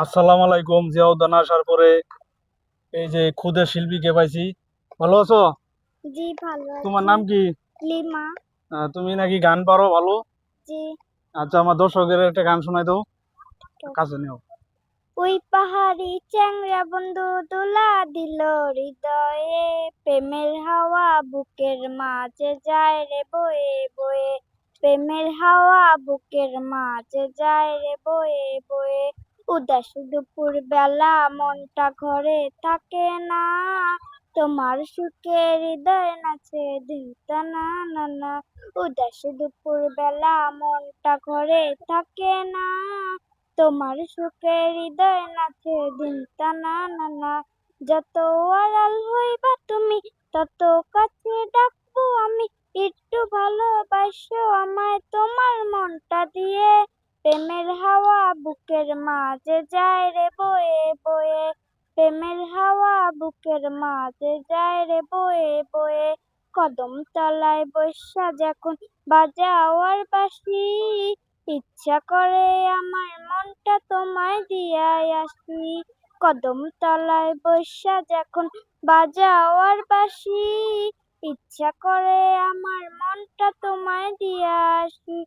আসসালামু আলাইকুম। জিয়াউদ্দান আসার পরে এই যে খুদে শিল্পীকে পাইছি। ভালো আছো? জি ভালো তোমার আছি। নাম কি? লিমা। তুমি নাকি গান পারো ভালো? জি। আচ্ছা, আমার দর্শকের একটা গান শোনাই দাও, কাছে নিও। ওই পাহাড়ি চ্যাংড়া বন্ধু দোলা দিল হৃদয়ে, প্রেমের হাওয়া বুকের মাঝে যায় রে বয়ে বয়ে, প্রেমের হাওয়া বুকের মাঝে যায় রে বয়ে বয়ে। উদাস দুপুর বেলা মনটা ঘরে থাকে না, তোমার সুখে হৃদয় নাচে দিনটা না না না। উদাস দুপুর বেলা মনটা ঘরে থাকে না, তোমার সুখে হৃদয় নাচে দিনটা না না না। যত আড়াল হইবা তুমি তত কাছে ডাকবো আমি, একটু ভালোবাসো আমায় তোমার মনটা দিয়ে, প্রেমের হাওয়া বুকের মাঝে যায় রে বয়ে বয়ে, প্রেমের হাওয়া বুকের মাঝে যায় রে বয়ে বয়ে। কদম তলায় বৈশা যখন বাজাওয়ার বাঁশি, ইচ্ছা করে আমার মনটা তোমায় দিয়াই আসি। কদম তলায় বৈশা যখন বাজাওয়ার বাঁশি, ইচ্ছা করে আমার মনটা তোমায় দিয়া আসি।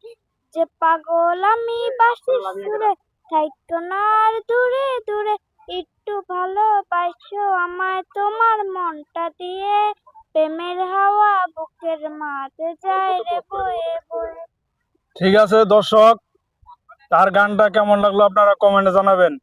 যে পাগল আমি বাঁশির সুরে, থাইকো না আর দূরে দূরে, একটু ভালোবাসো আমায় তোমার মনটা দিয়ে, প্রেমের হাওয়া বুকের মাঝে যায় রে বয়ে বয়ে। ঠিক আছে দর্শক, তার গানটা কেমন লাগলো আপনারা কমেন্টে জানাবেন।